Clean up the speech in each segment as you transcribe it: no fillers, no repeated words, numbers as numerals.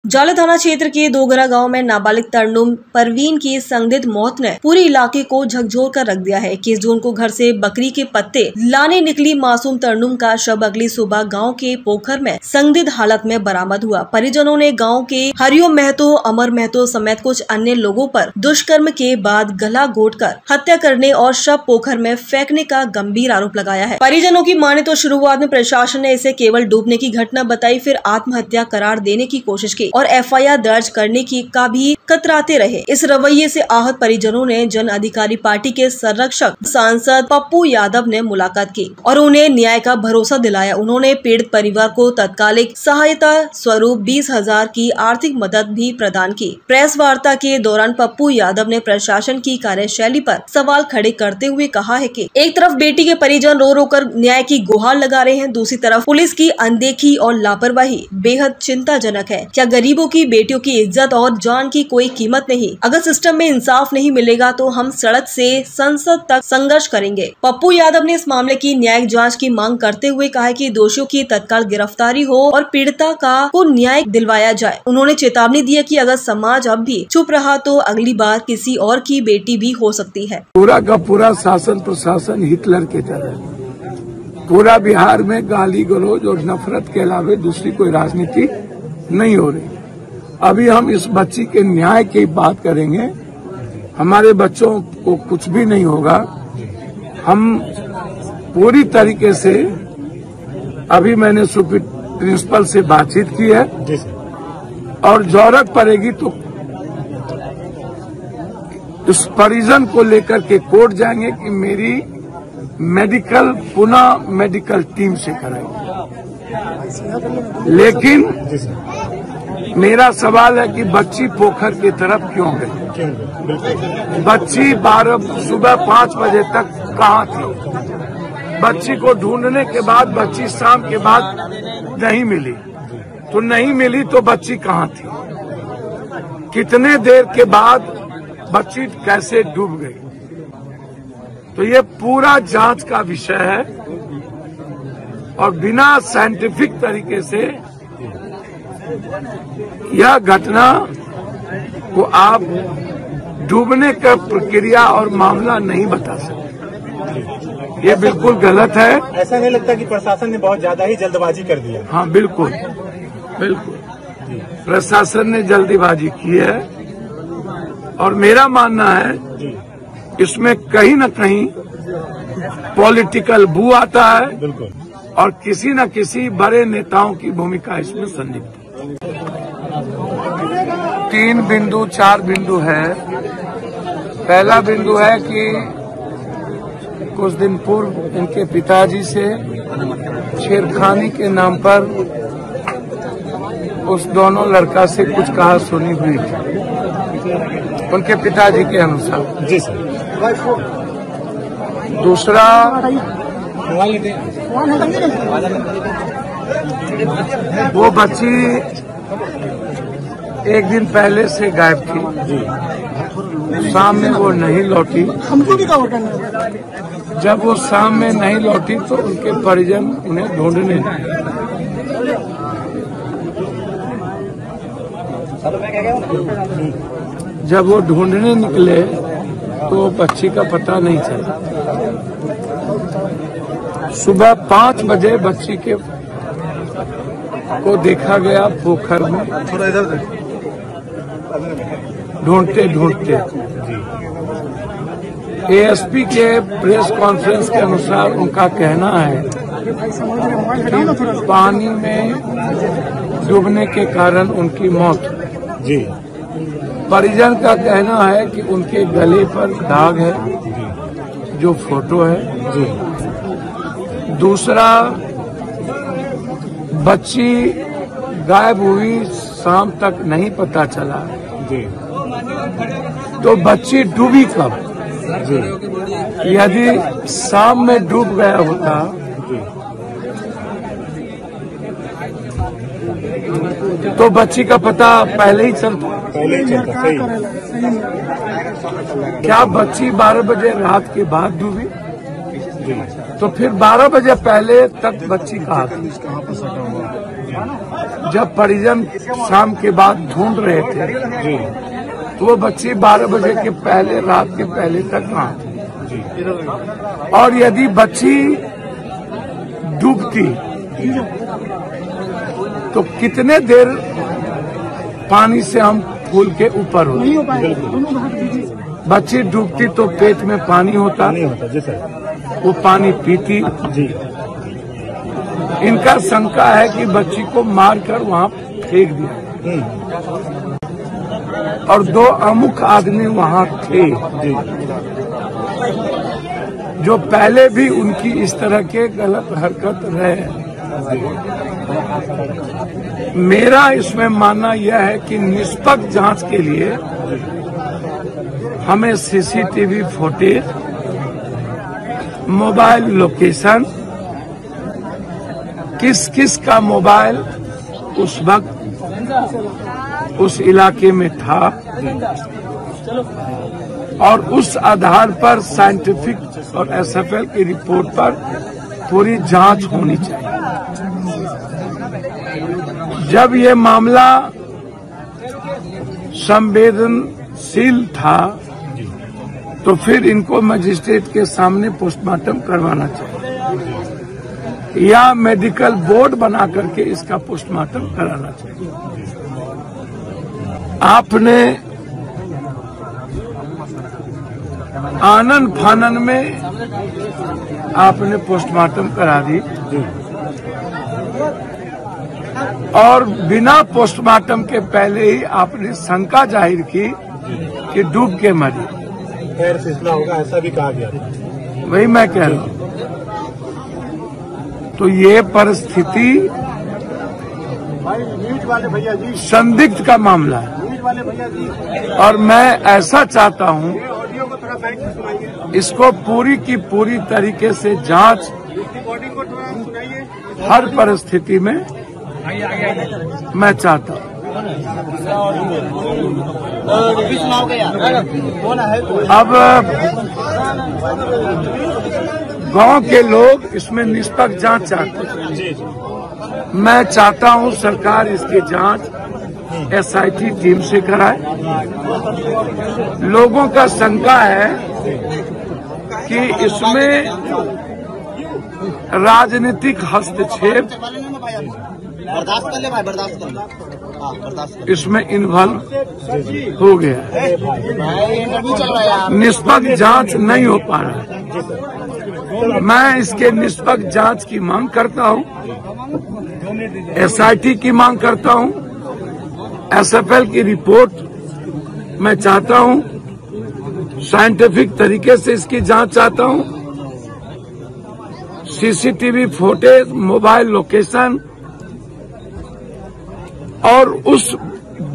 जाले थाना क्षेत्र के दोगरा गांव में नाबालिग तरन्नुम परवीन की संदिग्ध मौत ने पूरे इलाके को झकझोर कर रख दिया है। 21 जून को घर से बकरी के पत्ते लाने निकली मासूम तरन्नुम का शव अगली सुबह गांव के पोखर में संदिग्ध हालत में बरामद हुआ। परिजनों ने गांव के हरिओम महतो, अमर महतो समेत कुछ अन्य लोगों पर दुष्कर्म के बाद गला घोटकर हत्या करने और शव पोखर में फेंकने का गंभीर आरोप लगाया है। परिजनों की माने तो शुरुआत में प्रशासन ने इसे केवल डूबने की घटना बताई, फिर आत्महत्या करार देने की कोशिश की और एफआईआर दर्ज करने की का भी कतराते रहे। इस रवैये से आहत परिजनों ने जन अधिकारी पार्टी के संरक्षक सांसद पप्पू यादव ने मुलाकात की और उन्हें न्याय का भरोसा दिलाया। उन्होंने पीड़ित परिवार को तत्कालिक सहायता स्वरूप 20,000 की आर्थिक मदद भी प्रदान की। प्रेस वार्ता के दौरान पप्पू यादव ने प्रशासन की कार्यशैली पर सवाल खड़े करते हुए कहा है कि एक तरफ बेटी के परिजन रो रो कर न्याय की गुहार लगा रहे हैं, दूसरी तरफ पुलिस की अनदेखी और लापरवाही बेहद चिंताजनक है। क्या गरीबों की बेटियों की इज्जत और जान की कोई कीमत नहीं? अगर सिस्टम में इंसाफ नहीं मिलेगा तो हम सड़क से संसद तक संघर्ष करेंगे। पप्पू यादव ने इस मामले की न्यायिक जांच की मांग करते हुए कहा कि दोषियों की तत्काल गिरफ्तारी हो और पीड़िता को न्याय दिलवाया जाए। उन्होंने चेतावनी दी कि अगर समाज अब भी चुप रहा तो अगली बार किसी और की बेटी भी हो सकती है। पूरा का पूरा शासन प्रशासन हिटलर के तरह, पूरा बिहार में गाली गलौज और नफरत के अलावा दूसरी कोई राजनीति नहीं हो रही। अभी हम इस बच्ची के न्याय की बात करेंगे। हमारे बच्चों को कुछ भी नहीं होगा। हम पूरी तरीके से, अभी मैंने सुप्रीम प्रिंसिपल से बातचीत की है और जरूरत पड़ेगी तो इस परिजन को लेकर के कोर्ट जाएंगे कि मेरी मेडिकल पुनः मेडिकल टीम से कराएंगे। लेकिन मेरा सवाल है कि बच्ची पोखर की तरफ क्यों गई? बच्ची सुबह 5 बजे तक कहाँ थी? बच्ची को ढूंढने के बाद बच्ची शाम के बाद नहीं मिली, तो नहीं मिली तो बच्ची कहाँ थी? कितने देर के बाद बच्ची कैसे डूब गई? तो ये पूरा जांच का विषय है और बिना साइंटिफिक तरीके से यह घटना को आप डूबने का प्रक्रिया और मामला नहीं बता सकते। ये बिल्कुल गलत है। ऐसा नहीं लगता कि प्रशासन ने बहुत ज्यादा ही जल्दबाजी कर दिया? हाँ, बिल्कुल बिल्कुल प्रशासन ने जल्दबाजी की है और मेरा मानना है इसमें कहीं न कहीं पॉलिटिकल बू आता है और किसी न किसी बड़े नेताओं की भूमिका इसमें सन्निहित है। 3 बिंदु 4 बिंदु है। पहला बिंदु है कि कुछ दिन पूर्व इनके पिताजी से छेड़खानी के नाम पर उस दोनों लड़का से कुछ कहा सुनी हुई थी, उनके पिताजी के अनुसार। जी सर। दूसरा, वो बच्ची एक दिन पहले से गायब थी। शाम में वो नहीं लौटी। जब वो शाम में नहीं लौटी तो उनके परिजन उन्हें ढूंढने लगे। जब वो ढूंढने निकले तो बच्ची का पता नहीं चला। सुबह 5 बजे बच्ची को देखा गया पोखर में, ढूंढते ढूंढते। एएसपी के प्रेस कॉन्फ्रेंस के अनुसार उनका कहना है कि पानी में डूबने के कारण उनकी मौत जी। परिजन का कहना है कि उनके गले पर दाग है, जो फोटो है जी। दूसरा, बच्ची गायब हुई, शाम तक नहीं पता चला जी। तो बच्ची डूबी कब जी? यदि शाम में डूब गया होता तो बच्ची का पता पहले ही चलता। क्या बच्ची 12 बजे रात के बाद डूबी? तो फिर 12 बजे पहले तक बच्ची कहाँ थी? जब परिजन शाम के बाद ढूंढ रहे थे तो वो बच्ची 12 बजे के पहले, रात के पहले तक कहाँ थी। और यदि बच्ची डूबती तो कितने देर पानी से हम पुल के ऊपर होते। बच्ची डूबती तो पेट में पानी होता, वो पानी पीती। इनका शंका है कि बच्ची को मारकर वहां फेंक दिया और 2 अमुक आदमी वहां थे जो पहले भी उनकी इस तरह के गलत हरकत रहे। मेरा इसमें मानना यह है कि निष्पक्ष जांच के लिए हमें सीसीटीवी फुटेज, मोबाइल लोकेशन, किस किस का मोबाइल उस वक्त उस इलाके में था और उस आधार पर साइंटिफिक और एसएफएल की रिपोर्ट पर पूरी जांच होनी चाहिए। जब ये मामला संवेदनशील था तो फिर इनको मजिस्ट्रेट के सामने पोस्टमार्टम करवाना चाहिए या मेडिकल बोर्ड बना करके इसका पोस्टमार्टम कराना चाहिए। आपने आनन फानन में आपने पोस्टमार्टम करा दी और बिना पोस्टमार्टम के पहले ही आपने शंका जाहिर की कि डूब के मरी। खैर सिलसिला होगा ऐसा भी कहा गया। वही मैं कह रहा हूं। तो ये परिस्थिति संदिग्ध का मामला है और मैं ऐसा चाहता हूं इसको पूरी की पूरी तरीके से जांच हर परिस्थिति में मैं चाहता हूं। अब गांव के लोग इसमें निष्पक्ष जांच चाहते हैं। मैं चाहता हूं सरकार इसकी जांच एसआईटी टीम से कराए। लोगों का शंका है कि इसमें राजनीतिक हस्तक्षेप इसमें इन्वॉल्व हो गया। निष्पक्ष जांच नहीं हो पा रहा है। मैं इसके निष्पक्ष जांच की मांग करता हूं, एसआईटी की मांग करता हूं, एसएफएल की रिपोर्ट मैं चाहता हूं, साइंटिफिक तरीके से इसकी जांच चाहता हूं, सीसीटीवी फुटेज, मोबाइल लोकेशन और उस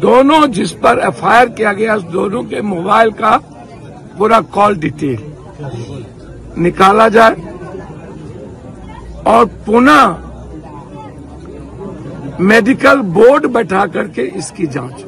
दोनों जिस पर एफआईआर किया गया उस दोनों के मोबाइल का पूरा कॉल डिटेल निकाला जाए और पुनः मेडिकल बोर्ड बैठा करके इसकी जांच।